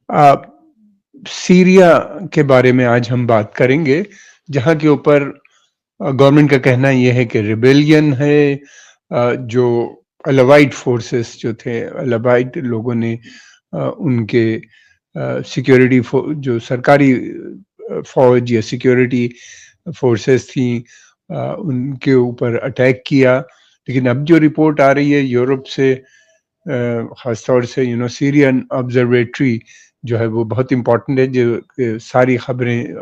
आ, Syria के बारे में आज हम बात करेंगे, जहाँ के ऊपर गवर्नमेंट का कहना यह है कि रिबेलियन है। जो अलावाइड फोर्सेस जो थे, अलावाइड लोगों ने उनके सिक्योरिटी जो सरकारी फौज या सिक्योरिटी फोर्सेस थी, उनके ऊपर अटैक किया। लेकिन अब जो रिपोर्ट आ रही है यूरोप से, खासतौर से सीरियन ऑब्जर्वेटरी जो है वो बहुत इम्पोर्टेंट है, जो सारी खबरें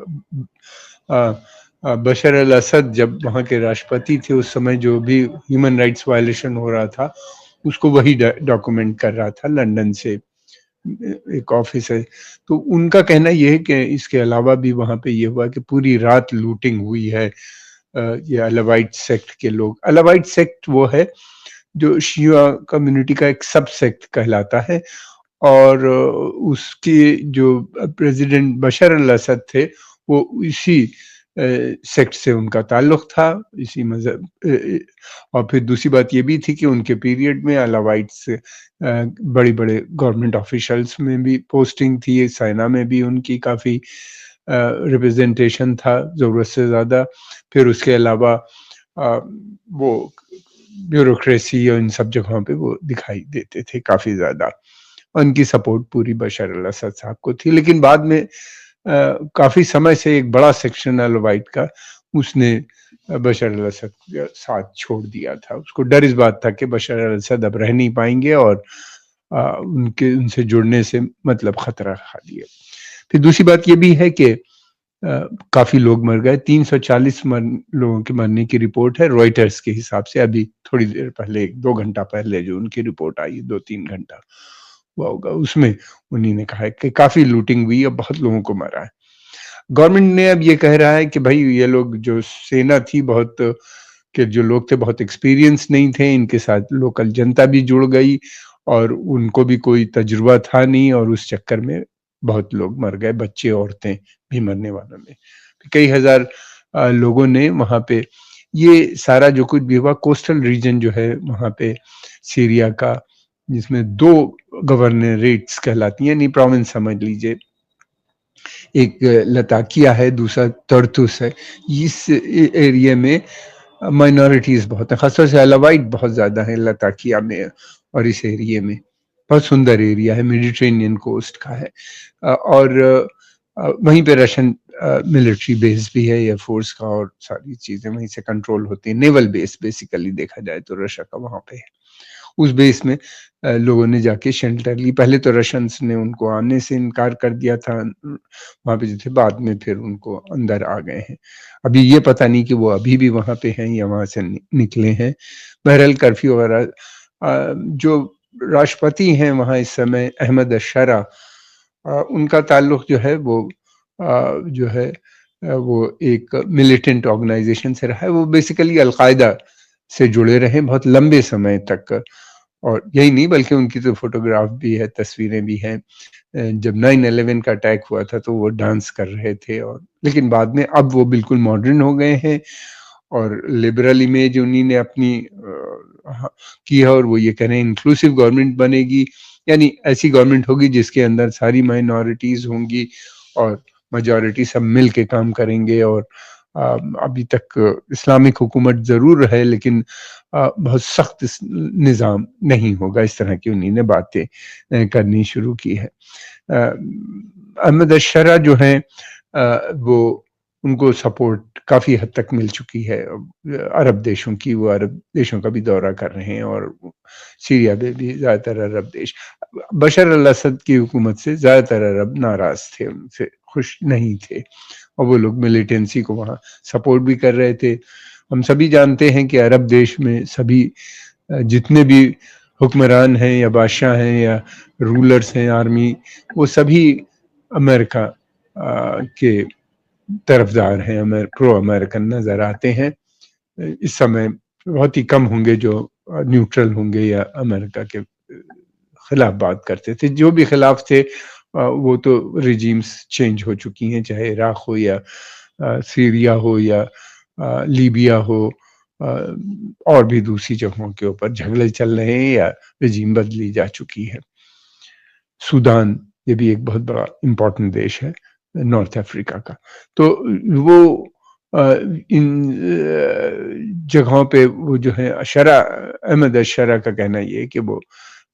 बशर अल असद जब वहाँ के राष्ट्रपति थे उस समय जो भी ह्यूमन राइट्स वायलेशन हो रहा था उसको वही डॉक्यूमेंट कर रहा था लंदन से, एक ऑफिस है। तो उनका कहना यह है कि इसके अलावा भी वहाँ पे ये हुआ कि पूरी रात लूटिंग हुई है। ये अलावाइट सेक्ट के लोग, अलावाइट सेक्ट वो है जो शिया कम्युनिटी का एक सब सेक्ट कहलाता है। और उसके जो प्रेसिडेंट बशर अल असद थे वो इसी सेक्ट से उनका ताल्लुक था, इसी मजहब। और फिर दूसरी बात ये भी थी कि उनके पीरियड में अलावाइट्स बड़े बड़े गवर्नमेंट ऑफिशियल्स में भी पोस्टिंग थी, सेना में भी उनकी काफ़ी रिप्रेजेंटेशन था ज़रूरत से ज़्यादा। फिर उसके अलावा वो ब्यूरोक्रेसी और इन सब जगहों पे वो दिखाई देते थे काफ़ी ज़्यादा। उनकी सपोर्ट पूरी बशर अल असद साहब को थी। लेकिन बाद में काफ़ी समय से एक बड़ा सेक्शन अलावाइट का उसने बशर अल असद का साथ छोड़ दिया था। उसको डर इस बात था कि बशर अल असद अब रह नहीं पाएंगे और उनके उनसे जुड़ने से मतलब खतरा खा लिया। फिर दूसरी बात ये भी है कि काफी लोग मर गए, 340 लोगों के मरने की रिपोर्ट है रॉयटर्स के हिसाब से। अभी थोड़ी देर पहले, 2 घंटा पहले जो उनकी रिपोर्ट आई, 2-3 घंटा हुआ होगा, उसमें उन्हीं ने कहा है कि काफी लूटिंग हुई और बहुत लोगों को मारा है। गवर्नमेंट ने अब ये कह रहा है कि भाई ये लोग जो सेना थी, बहुत के जो लोग थे बहुत एक्सपीरियंस नहीं थे, इनके साथ लोकल जनता भी जुड़ गई और उनको भी कोई तजुर्बा था नहीं, और उस चक्कर में बहुत लोग मर गए, बच्चे औरतें भी मरने वालों में। कई हजार लोगों ने वहाँ पे, ये सारा जो कुछ भी हुआ कोस्टल रीजन जो है वहाँ पे सीरिया का, जिसमें 2 गवर्नरेट्स कहलाती हैं, यानी प्रोविंस समझ लीजिए। एक लताकिया है, दूसरा तर्तुस है। इस एरिया में माइनॉरिटीज बहुत है, खासतौर से अलावाइट बहुत ज्यादा है लताकिया में और इस एरिया में। बहुत सुंदर एरिया है, मेडिटेरेनियन कोस्ट का है। और वहीं पे रशियन मिलिट्री बेस भी है, एयरफोर्स का, और सारी चीजें वहीं से कंट्रोल होती है। नेवल बेस बेसिकली देखा जाए तो रशिया का वहां पे है। उस बेस में लोगों ने जाके शेल्टर ली। पहले तो रशियंस ने उनको आने से इनकार कर दिया था वहां पे जो थे, बाद में फिर उनको अंदर आ गए हैं। अभी ये पता नहीं कि वो अभी भी वहां पे हैं या वहां से निकले हैं। बहरहाल कर्फ्यू वगैरह, जो राष्ट्रपति हैं वहां इस समय अहमद अशरा, उनका ताल्लुक जो है वो जो है वो एक मिलिटेंट ऑर्गेनाइजेशन से रहा है। वो बेसिकली अलकायदा से जुड़े रहे बहुत लंबे समय तक। और यही नहीं बल्कि उनकी तो फोटोग्राफ भी है, तस्वीरें भी हैं। जब 9/11 का अटैक हुआ था तो वो डांस कर रहे थे, और लेकिन बाद में अब वो बिल्कुल मॉडर्न हो गए हैं और लिबरल इमेज उन्हीं ने अपनी की है। और वो ये कह रहे हैं इंक्लूसिव गवर्नमेंट बनेगी, यानी ऐसी गवर्नमेंट होगी जिसके अंदर सारी माइनॉरिटीज होंगी और मेजॉरिटी सब मिल के काम करेंगे। और अभी तक इस्लामिक हुकूमत जरूर है लेकिन बहुत सख्त निज़ाम नहीं होगा, इस तरह की उन्हीं ने बातें करनी शुरू की है। अहमद अशरा जो हैं वो, उनको सपोर्ट काफ़ी हद तक मिल चुकी है अरब देशों की। वो अरब देशों का भी दौरा कर रहे हैं और सीरिया में भी ज़्यादातर अरब देश। बशर अल असद की हुकूमत से ज़्यादातर अरब नाराज़ थे, उनसे खुश नहीं थे, और वो लोग मिलिटेंसी को वहाँ सपोर्ट भी कर रहे थे। हम सभी जानते हैं कि अरब देश में सभी जितने भी हुक्मरान हैं या बादशाह हैं या रूलर्स हैं, आर्मी, वो सभी अमेरिका के तरफदार हैं, प्रो अमेरिकन नजर आते हैं। इस समय बहुत ही कम होंगे जो न्यूट्रल होंगे या अमेरिका के खिलाफ बात करते थे। जो भी खिलाफ थे वो तो रिजीम्स चेंज हो चुकी हैं, चाहे इराक हो या सीरिया हो या लीबिया हो, और भी दूसरी जगहों के ऊपर झगड़े चल रहे हैं या रिजीम बदली जा चुकी है। सूडान ये भी एक बहुत बड़ा इम्पोर्टेंट देश है नॉर्थ अफ्रीका का। तो वो इन जगहों पे वो जो है शरा, अहमद अशरा का कहना ये है कि वो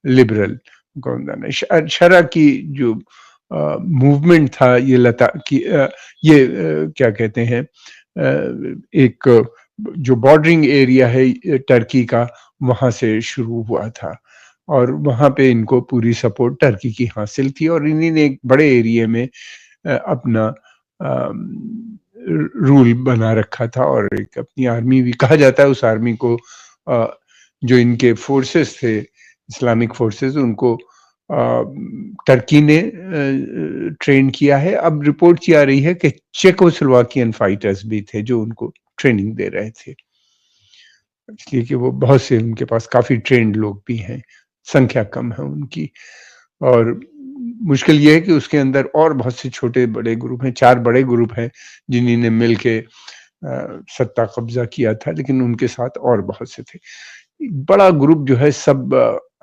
लिबरल कौन शरा की जो मूवमेंट था, ये लता की ये क्या कहते हैं एक जो बॉर्डरिंग एरिया है टर्की का, वहां से शुरू हुआ था और वहां पे इनको पूरी सपोर्ट टर्की की हासिल थी और इन्हीं ने एक बड़े एरिया में अपना रूल बना रखा था और एक अपनी आर्मी भी कहा जाता है। उस आर्मी को जो इनके फोर्सेस थे, इस्लामिक फोर्सेस, उनको टर्की ने ट्रेन किया है। अब रिपोर्ट की आ रही है कि चेकोस्लोवाकियन फाइटर्स भी थे जो उनको ट्रेनिंग दे रहे थे, इसलिए कि वो बहुत से उनके पास काफी ट्रेंड लोग भी हैं, संख्या कम है उनकी। और मुश्किल ये है कि उसके अंदर और बहुत से छोटे बड़े ग्रुप हैं, 4 बड़े ग्रुप हैं जिन्होंने मिल के सत्ता कब्जा किया था, लेकिन उनके साथ और बहुत से थे। बड़ा ग्रुप जो है सब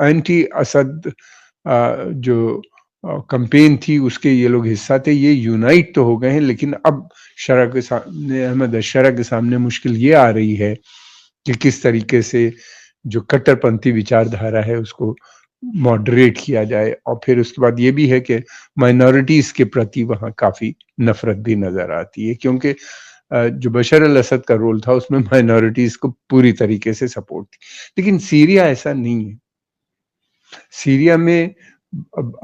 एंटी असद जो कैंपेन थी उसके ये लोग हिस्सा थे। ये यूनाइट तो हो गए हैं, लेकिन अब शरा के सामने, अहमद अशरा के सामने मुश्किल ये आ रही है कि किस तरीके से जो कट्टरपंथी विचारधारा है उसको मॉडरेट किया जाए। और फिर उसके बाद ये भी है कि माइनॉरिटीज के प्रति वहाँ काफी नफरत भी नजर आती है, क्योंकि जो बशर अल असद का रोल था उसमें माइनॉरिटीज को पूरी तरीके से सपोर्ट थी। लेकिन सीरिया ऐसा नहीं है। सीरिया में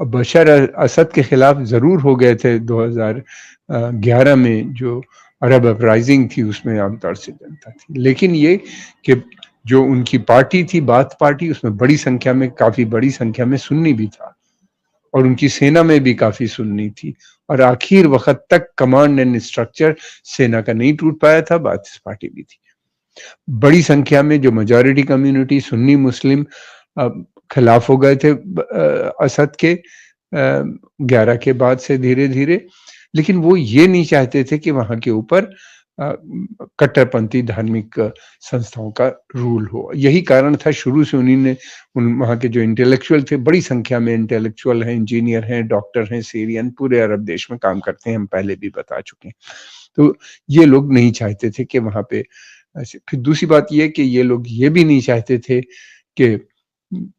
बशर असद के खिलाफ जरूर हो गए थे 2011 में जो अरब अपराइजिंग थी, उसमें आमतौर से जनता थी। लेकिन ये कि जो उनकी पार्टी थी बाथ पार्टी, उसमें बड़ी संख्या में, काफी बड़ी संख्या में सुन्नी भी था और उनकी सेना में भी काफी सुन्नी थी और आखिर वक्त तक कमांड एंड स्ट्रक्चर सेना का नहीं टूट पाया था, बाथ पार्टी भी थी। बड़ी संख्या में जो मेजॉरिटी कम्युनिटी सुन्नी मुस्लिम खिलाफ हो गए थे असद के 11 के बाद से धीरे धीरे, लेकिन वो ये नहीं चाहते थे कि वहां के ऊपर कट्टरपंथी धार्मिक संस्थाओं का रूल हो। यही कारण था शुरू से उन्होंने वहां के जो इंटेलेक्चुअल थे, बड़ी संख्या में इंटेलेक्चुअल हैं, इंजीनियर हैं, डॉक्टर हैं, सीरियन पूरे अरब देश में काम करते हैं, हम पहले भी बता चुके हैं। तो ये लोग नहीं चाहते थे कि वहां पे ऐसे। फिर दूसरी बात ये कि ये लोग ये भी नहीं चाहते थे कि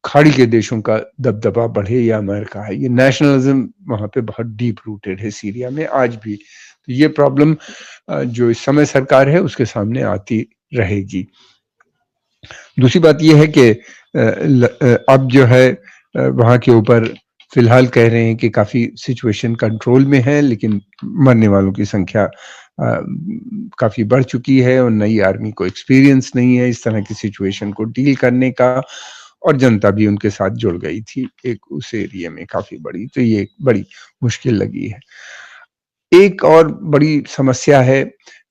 खाड़ी के देशों का दबदबा बढ़े या अमेरिका है। ये नेशनलिज्म वहां पे बहुत डीप रूटेड है सीरिया में आज भी। तो ये प्रॉब्लम जो इस समय सरकार है उसके सामने आती रहेगी। दूसरी बात ये है कि अब जो है वहां के ऊपर फिलहाल कह रहे हैं कि काफी सिचुएशन कंट्रोल में है, लेकिन मरने वालों की संख्या काफी बढ़ चुकी है और नई आर्मी को एक्सपीरियंस नहीं है इस तरह की सिचुएशन को डील करने का, और जनता भी उनके साथ जुड़ गई थी एक उस एरिया में काफी बड़ी। तो ये एक बड़ी मुश्किल लगी है। एक और बड़ी समस्या है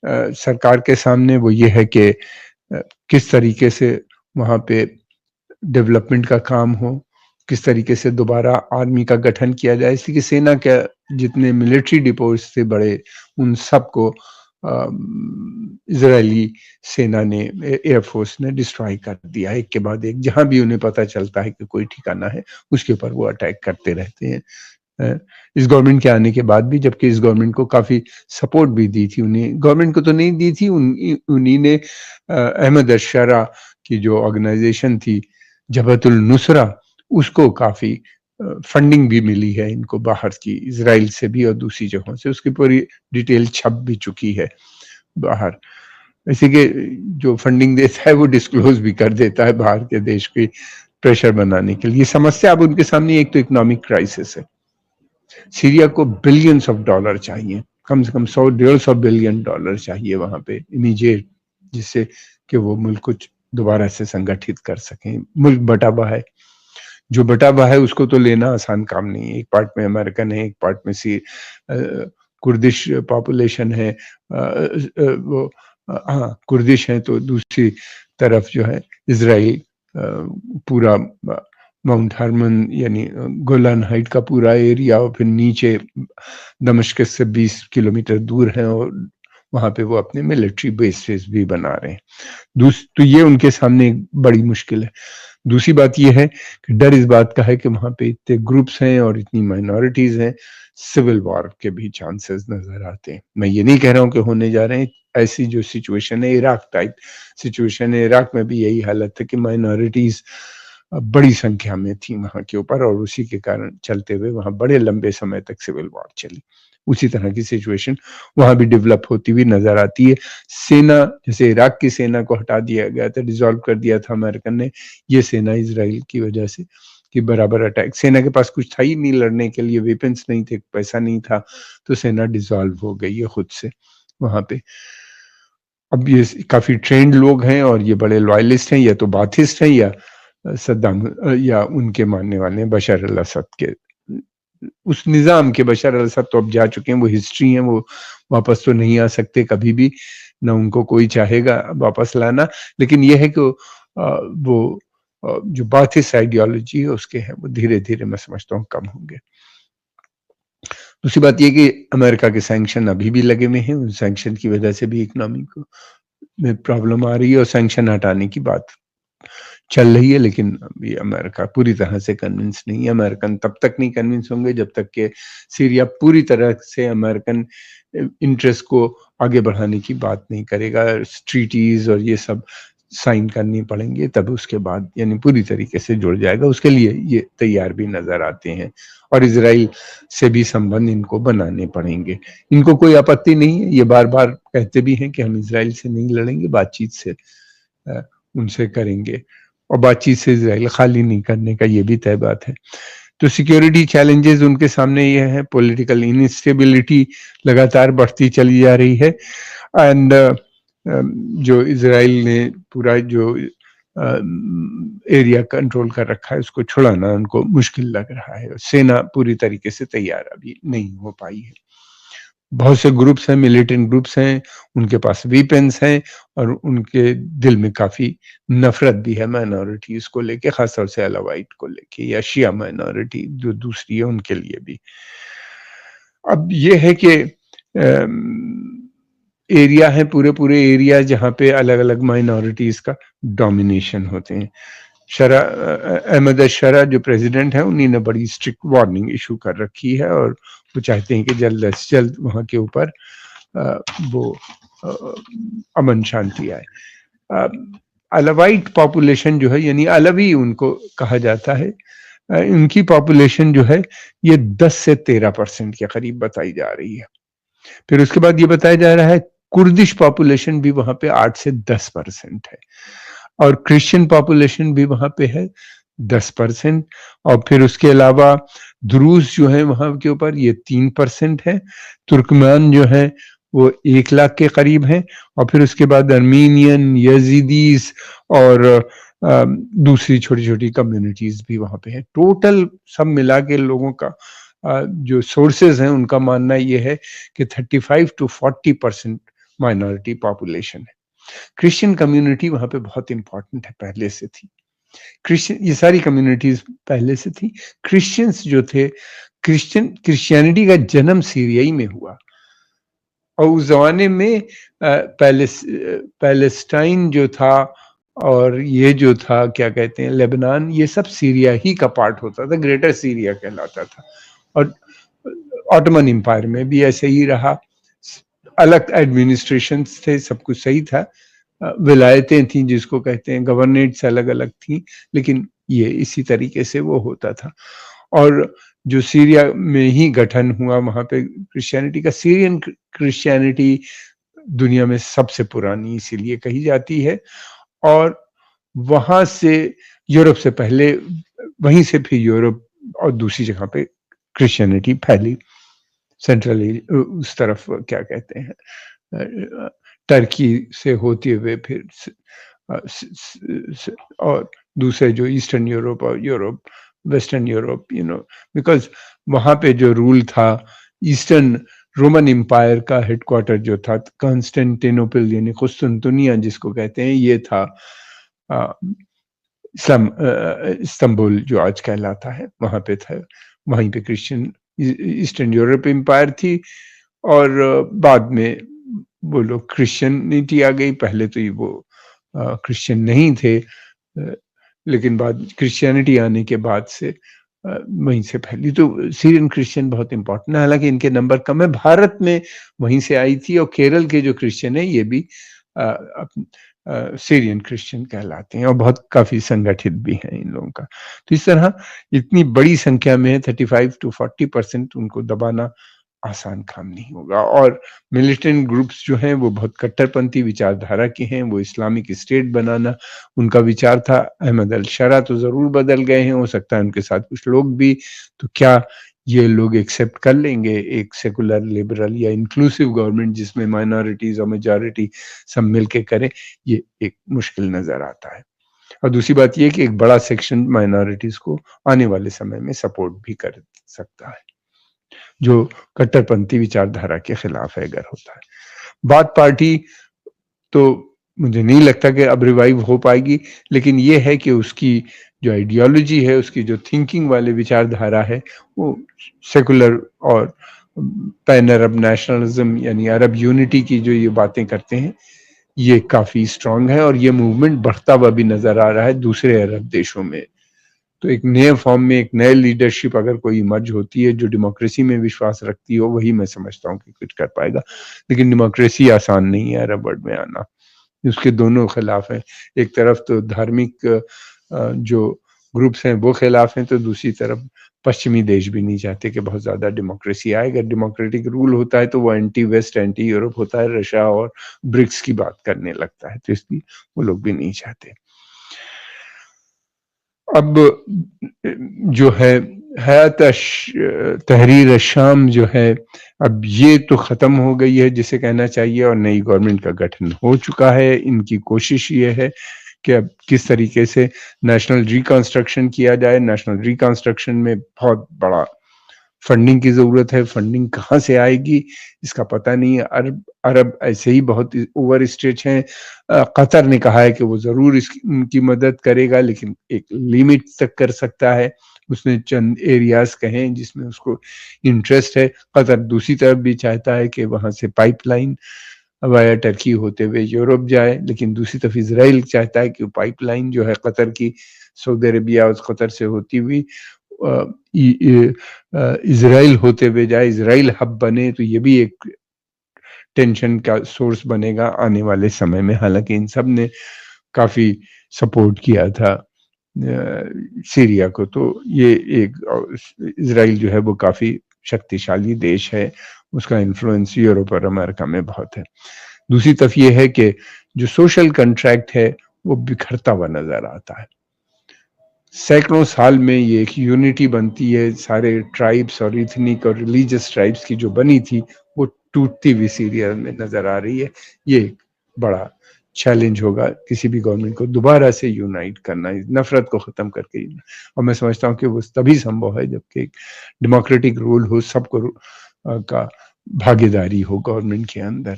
सरकार के सामने, वो ये है कि किस तरीके से वहां पे डेवलपमेंट का काम हो, किस तरीके से दोबारा आर्मी का गठन किया जाए, इसलिए कि सेना के जितने मिलिट्री डिपोट्स थे बड़े, उन सबको इजरायली सेना ने, एयरफोर्स ने डिस्ट्रॉय कर दिया एक के बाद एक। जहां भी उन्हें पता चलता है कि कोई ठिकाना है उसके ऊपर वो अटैक करते रहते हैं। इस गवर्नमेंट के आने के बाद भी, जबकि इस गवर्नमेंट को काफी सपोर्ट भी दी थी, उन्हें गवर्नमेंट को तो नहीं दी थी, उन्हीं ने अहमद अशरा की जो ऑर्गेनाइजेशन थी जबहतुल नुसरा, उसको काफी फंडिंग भी मिली है इनको बाहर की, इजराइल से भी और दूसरी जगहों से। उसकी पूरी डिटेल छप भी चुकी है बाहर। इसी के जो फंडिंग देता है वो डिस्क्लोज भी कर देता है बाहर के देश की प्रेशर बनाने के लिए। समस्या अब उनके सामने एक तो इकोनॉमिक क्राइसिस है। सीरिया को बिलियंस ऑफ डॉलर चाहिए, कम से कम 100-150 बिलियन डॉलर चाहिए वहां पे इमीडिएट, जिससे कि वो मुल्क को दोबारा से संगठित कर सकें। मुल्क बटा हुआ है, जो बटा हुआ है उसको तो लेना आसान काम नहीं है। एक पार्ट में अमेरिकन है, एक पार्ट में कुर्दिश पॉपुलेशन है, वो हाँ कुर्दिश है, तो दूसरी तरफ जो है इजराइल पूरा माउंट हरमन यानी गोलान हाइट का पूरा एरिया, और फिर नीचे दमिश्क से 20 किलोमीटर दूर है और वहां पे वो अपने मिलिट्री बेसेस भी बना रहे हैं। तो ये उनके सामने एक बड़ी मुश्किल है। दूसरी बात ये है कि डर इस बात का है कि वहाँ पे इतने ग्रुप्स हैं और इतनी माइनॉरिटीज़ हैं, सिविल वॉर के भी चांसेस नज़र आते हैं। मैं ये नहीं कह रहा हूँ कि होने जा रहे हैं, ऐसी जो सिचुएशन है इराक टाइप सिचुएशन है, इराक में भी यही हालत है कि माइनॉरिटीज़ बड़ी संख्या में थी वहाँ के ऊपर और उसी के कारण चलते हुए वहाँ बड़े लंबे समय तक सिविल वॉर चली। उसी तरह की सिचुएशन वहाँ भी डेवलप होती हुई नज़र आती है। सेना जैसे इराक की सेना को हटा दिया गया था, डिसॉल्व कर दिया था अमेरिकन ने, ये सेना इज़राइल की वजह से कि बराबर अटैक सेना के पास कुछ था ही नहीं लड़ने के लिए, वेपन्स नहीं थे, पैसा नहीं था, तो सेना डिसॉल्व हो गई है खुद से वहाँ पे। अब ये काफ़ी ट्रेन्ड लोग हैं और ये बड़े लॉयलिस्ट हैं, या तो बाथिस्ट हैं या सद्दाम या उनके मानने वाले हैं बशर अल-असद के। उस निज़ाम के बशर अल-असद तो अब जा चुके हैं, वो हिस्ट्री है, वो वापस तो नहीं आ सकते कभी भी, ना उनको कोई चाहेगा वापस लाना। लेकिन ये है कि वो जो बाथिस्ट आइडियोलॉजी है उसके हैं, वो धीरे-धीरे मैं समझता हूँ कम होंगे। दूसरी बात ये कि अमेरिका के सैंक्शन अभी भी लगे हुए हैं, उन सैंक्शन की वजह से भी इकोनॉमी को में प्रॉब्लम आ रही है और सैंक्शन हटाने की बात चल रही है, लेकिन अभी अमेरिका पूरी तरह से कन्विंस नहीं है। अमेरिकन तब तक नहीं कन्विंस होंगे जब तक कि सीरिया पूरी तरह से अमेरिकन इंटरेस्ट को आगे बढ़ाने की बात नहीं करेगा। ट्रीटीज और ये सब साइन करनी पड़ेंगे, तब उसके बाद यानी पूरी तरीके से जुड़ जाएगा। उसके लिए ये तैयार भी नजर आते हैं और इजराइल से भी संबंध इनको बनाने पड़ेंगे। इनको कोई आपत्ति नहीं है, ये बार बार कहते भी हैं कि हम इजराइल से नहीं लड़ेंगे, बातचीत से उनसे करेंगे और बातचीत से इजराइल खाली नहीं करने का, ये भी तय बात है। तो सिक्योरिटी चैलेंजेस उनके सामने ये है, पॉलिटिकल इनस्टेबिलिटी लगातार बढ़ती चली जा रही है एंड जो इजराइल ने पूरा जो एरिया कंट्रोल कर रखा है उसको छुड़ाना उनको मुश्किल लग रहा है। सेना पूरी तरीके से तैयार अभी नहीं हो पाई है। बहुत से ग्रुप्स हैं, मिलिटेंट ग्रुप्स हैं, उनके पास वेपन्स हैं और उनके दिल में काफ़ी नफ़रत भी है माइनॉरिटीज़ को लेके, ख़ासतौर से अलावाइट को लेके या शिया माइनॉरिटी जो दूसरी है उनके लिए भी। अब ये है कि एरिया है, पूरे एरिया जहाँ पे अलग-अलग माइनॉरिटीज़ का डोमिनेशन होते हैं। अहमद अशरा जो प्रेसिडेंट है उन्हीं ने बड़ी स्ट्रिक्ट वार्निंग इशू कर रखी है और वो चाहते हैं कि जल्द से जल्द वहाँ के ऊपर वो अमन शांति आए। अलावाइट पॉपुलेशन जो है यानी अलवी उनको कहा जाता है, उनकी पॉपुलेशन जो है ये 10 से 13% के करीब बताई जा रही है। फिर उसके बाद ये बताया जा रहा है कुर्दिश पॉपुलेशन भी वहाँ पे 8 से 10% है और क्रिश्चियन पॉपुलेशन भी वहाँ पे है 10% और फिर उसके अलावा द्रूज जो है वहाँ के ऊपर ये 3% है, तुर्कमान जो है वो 1 लाख के करीब हैं और फिर उसके बाद अर्मीनियन, यजीदीज और दूसरी छोटी-छोटी कम्युनिटीज भी वहाँ पे हैं। टोटल सब मिला के लोगों का जो सोर्सेज हैं उनका मानना ये है कि 35 to 40% माइनॉरिटी पॉपुलेशन है। क्रिश्चियन कम्युनिटी वहाँ पे बहुत इंपॉर्टेंट है, पहले से थी। क्रिश्चियन ये सारी कम्युनिटीज पहले से थी। क्रिश्चियंस जो थे, क्रिश्चियनिटी का जन्म सीरिया में हुआ और उस जमाने में पैलेस्टाइन जो था और ये जो था क्या कहते हैं लेबनान, ये सब सीरिया ही का पार्ट होता था, ग्रेटर सीरिया कहलाता था। और ऑटोमन एम्पायर में भी ऐसे ही रहा, अलग एडमिनिस्ट्रेशन थे, सब कुछ सही था, विलायतें थी जिसको कहते हैं, गवर्नेट्स अलग अलग थी, लेकिन ये इसी तरीके से वो होता था। और जो सीरिया में ही गठन हुआ वहाँ पे क्रिश्चियनिटी का, सीरियन क्रिश्चियनिटी दुनिया में सबसे पुरानी इसीलिए कही जाती है और वहाँ से यूरोप से पहले, वहीं से फिर यूरोप और दूसरी जगह पे क्रिश्चियनिटी फैली, सेंट्रल उस तरफ क्या कहते हैं टर्की से होते हुए फिर और दूसरे जो ईस्टर्न यूरोप और यूरोप, वेस्टर्न यूरोप, बिकॉज वहाँ पे जो रूल था, ईस्टर्न रोमन एम्पायर का हेडक्वार्टर जो था कॉन्स्टेंटिनोपल यानी कुस्तुनतुनिया जिसको कहते हैं, ये था इस्तांबुल जो आज कहलाता है, वहाँ पे था। वहीं पे क्रिश्चियन ईस्टर्न यूरोप एम्पायर थी और बाद में वो लोग क्रिश्चियनिटी आ गई। पहले तो ये वो क्रिश्चियन नहीं थे, लेकिन बाद क्रिश्चियनिटी आने के बाद से वहीं से फैली। तो सीरियन क्रिश्चियन बहुत इम्पोर्टेंट है, हालाँकि इनके नंबर कम है। भारत में वहीं से आई थी, और केरल के जो क्रिश्चियन हैं ये भी सीरियन क्रिश्चियन कहलाते हैं, और बहुत काफ़ी संगठित भी हैं इन लोगों का। तो इस तरह इतनी बड़ी संख्या में 35 to 40% उनको दबाना आसान काम नहीं होगा। और मिलिटेंट ग्रुप्स जो हैं वो बहुत कट्टरपंथी विचारधारा के हैं, वो इस्लामिक स्टेट बनाना उनका विचार था। अहमद अल-शरा तो ज़रूर बदल गए हैं, हो सकता है उनके साथ कुछ लोग भी। तो क्या ये लोग एक्सेप्ट कर लेंगे एक सेकुलर, लिबरल या इंक्लूसिव गवर्नमेंट जिसमें माइनॉरिटीज़ और मेजॉरिटी सब मिलके करें? ये एक मुश्किल नज़र आता है। और दूसरी बात ये है कि एक बड़ा सेक्शन माइनॉरिटीज़ को आने वाले समय में सपोर्ट भी कर सकता है, जो कट्टरपंथी विचारधारा के खिलाफ है अगर होता है। बाथ पार्टी तो मुझे नहीं लगता कि अब रिवाइव हो पाएगी, लेकिन ये है कि उसकी जो आइडियोलॉजी है, उसकी जो थिंकिंग वाले विचारधारा है, वो सेकुलर और पैन अरब नेशनलिज्म यानी अरब यूनिटी की जो ये बातें करते हैं, ये काफ़ी स्ट्रॉन्ग है, और ये मूवमेंट बढ़ता हुआ भी नज़र आ रहा है दूसरे अरब देशों में। तो एक नए फॉर्म में एक नए लीडरशिप अगर कोई इमर्ज होती है जो डेमोक्रेसी में विश्वास रखती हो, वही मैं समझता हूँ कि कुछ कर पाएगा। लेकिन डेमोक्रेसी आसान नहीं है अरब वर्ल्ड में आना, उसके दोनों खिलाफ हैं। एक तरफ तो धार्मिक जो ग्रुप्स हैं वो खिलाफ हैं, तो दूसरी तरफ पश्चिमी देश भी नहीं चाहते कि बहुत ज़्यादा डेमोक्रेसी आए। अगर डेमोक्रेटिक रूल होता है तो वो एंटी वेस्ट, एंटी यूरोप होता है, रशिया और ब्रिक्स की बात करने लगता है, तो इसलिए वो लोग भी नहीं चाहते। अब जो है हयात तहरीर अश-शाम जो है, अब ये तो ख़त्म हो गई है जिसे कहना चाहिए, और नई गवर्नमेंट का गठन हो चुका है। इनकी कोशिश ये है कि अब किस तरीके से नेशनल रिकंस्ट्रक्शन किया जाए। नेशनल रिकंस्ट्रक्शन में बहुत बड़ा फंडिंग की ज़रूरत है। फंडिंग कहाँ से आएगी इसका पता नहीं है। अरब अरब ऐसे ही बहुत ओवर स्ट्रेच हैं। कतर ने कहा है कि वो ज़रूर इसकी उनकी मदद करेगा, लेकिन एक लिमिट तक कर सकता है। उसने चंद एरियाज़ कहे हैं जिसमें उसको इंटरेस्ट है। कतर दूसरी तरफ भी चाहता है कि वहाँ से पाइपलाइन वाया टर्की होते हुए यूरोप जाए, लेकिन दूसरी तरफ इज़राइल चाहता है कि वो पाइपलाइन जो है कतर की, सऊदी अरेबिया और कतर से होती हुई इज़राइल होते हुए जाए, इज़राइल हब बने, तो ये भी एक टेंशन का सोर्स बनेगा आने वाले समय में। हालाँकि इन सब ने काफ़ी सपोर्ट किया था सीरिया को, तो ये एक इज़राइल जो है वो काफ़ी शक्तिशाली देश है, उसका इन्फ्लुएंस यूरोप और अमेरिका में बहुत है। दूसरी तरफ ये है कि जो सोशल कॉन्ट्रैक्ट है, वो बिखरता हुआ नज़र आता है। सैकड़ों साल में ये एक यूनिटी बनती है, सारे ट्राइब्स और इथनिक और रिलीजियस ट्राइब्स की जो बनी थी, वो टूटती हुई सीरिया में नज़र आ रही है। ये एक बड़ा चैलेंज होगा किसी भी गवर्नमेंट को दोबारा से यूनाइट करना, इस नफ़रत को ख़त्म करके। और मैं समझता हूँ कि वो तभी संभव है जबकि एक डेमोक्रेटिक रूल हो, सबको का भागीदारी हो गवर्नमेंट के अंदर।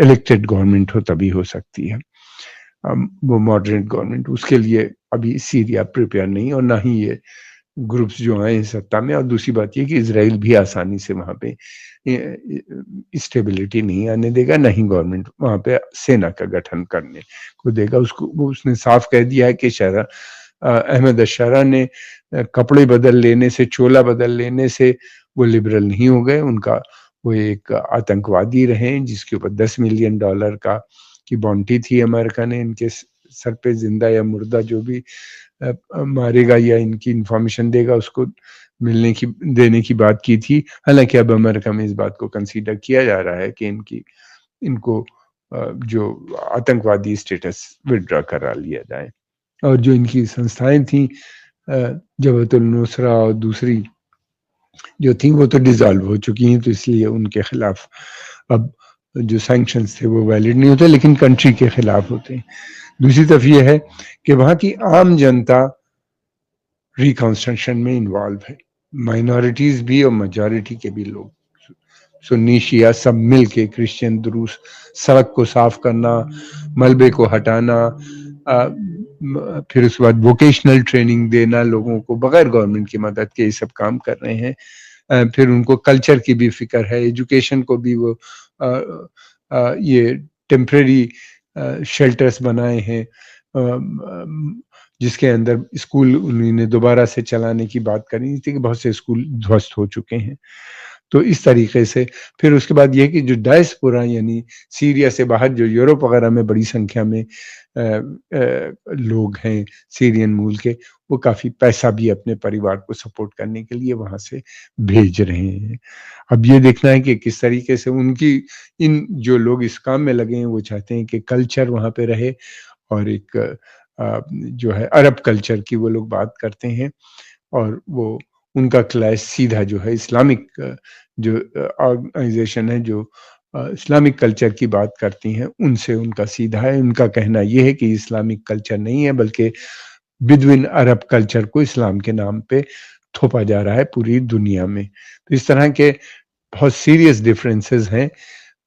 इलेक्टेड गवर्नमेंट हो तभी हो सकती है वो मॉडरेट गवर्नमेंट। उसके लिए अभी सीरिया प्रिपेयर नहीं, और ना ही ये ग्रुप्स जो आए हैं सत्ता में। और दूसरी बात ये कि इज़राइल भी आसानी से वहाँ पे स्टेबिलिटी नहीं आने देगा, ना ही गवर्नमेंट वहाँ पे सेना का गठन करने को देगा। उसको वो उसने साफ कह दिया है कि अहमद अश-शरा ने कपड़े बदल लेने से, चोला बदल लेने से वो लिबरल नहीं हो गए। उनका वो एक आतंकवादी रहे जिसके ऊपर $10 मिलियन का की बाउंटी थी अमेरिका ने इनके सर पे, जिंदा या मुर्दा जो भी मारेगा या इनकी इंफॉर्मेशन देगा उसको देने की बात की थी। हालांकि अब अमेरिका में इस बात को कंसीडर किया जा रहा है कि इनको जो आतंकवादी स्टेटस विड्रॉ करा लिया जाए। और जो इनकी संस्थाएं थी जबहतुल नुसरा और दूसरी जो थी वो तो डिसॉल्व हो चुकी हैं, तो इसलिए उनके खिलाफ अब जो सैंक्शंस थे वो वैलिड नहीं होते, लेकिन कंट्री के खिलाफ होते हैं। दूसरी तरफ ये है कि वहाँ की आम जनता रिकंस्ट्रक्शन में इन्वॉल्व है, माइनॉरिटीज भी और मेजॉरिटी के भी लोग, सुन्नी शिया सब मिल के, क्रिश्चियन दुरूस, सड़क को साफ करना, मलबे को हटाना, फिर उसके बाद वोकेशनल ट्रेनिंग देना लोगों को बगैर गवर्नमेंट की मदद के, ये सब काम कर रहे हैं। फिर उनको कल्चर की भी फिक्र है, एजुकेशन को भी वो ये टेम्परेरी शेल्टर्स बनाए हैं। जिसके अंदर स्कूल उन्होंने दोबारा से चलाने की बात करी थी कि बहुत से स्कूल ध्वस्त हो चुके हैं। तो इस तरीके से फिर उसके बाद ये है कि जो डायस्पोरा यानी सीरिया से बाहर जो यूरोप वगैरह में बड़ी संख्या में लोग हैं सीरियन मूल के, वो काफ़ी पैसा भी अपने परिवार को सपोर्ट करने के लिए वहाँ से भेज रहे हैं। अब ये देखना है कि किस तरीके से उनकी इन जो लोग इस काम में लगे हैं, वो चाहते हैं कि कल्चर वहाँ पे रहे और एक जो है अरब कल्चर की वो लोग बात करते हैं और वो उनका क्लैश सीधा जो है इस्लामिक जो ऑर्गेनाइज़ेशन है जो इस्लामिक कल्चर की बात करती हैं, उनसे उनका सीधा है। उनका कहना ये है कि इस्लामिक कल्चर नहीं है बल्कि बिदुइन अरब कल्चर को इस्लाम के नाम पे थोपा जा रहा है पूरी दुनिया में। तो इस तरह के बहुत सीरियस डिफरेंसेस हैं।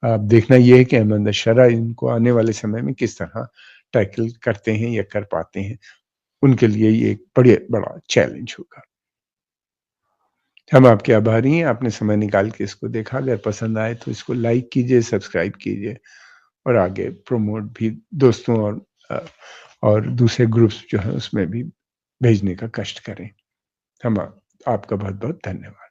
अब देखना ये है कि अहमद अशरा इनको आने वाले समय में किस तरह टैकल करते हैं या कर पाते हैं। उनके लिए ये एक बड़े बड़ा चैलेंज होगा। हम आपके आभारी हैं, आपने समय निकाल के इसको देखा। अगर पसंद आए तो इसको लाइक कीजिए, सब्सक्राइब कीजिए और आगे प्रमोट भी दोस्तों अ, और दूसरे ग्रुप्स जो हैं उसमें भी भेजने का कष्ट करें। हम आपका बहुत-बहुत धन्यवाद।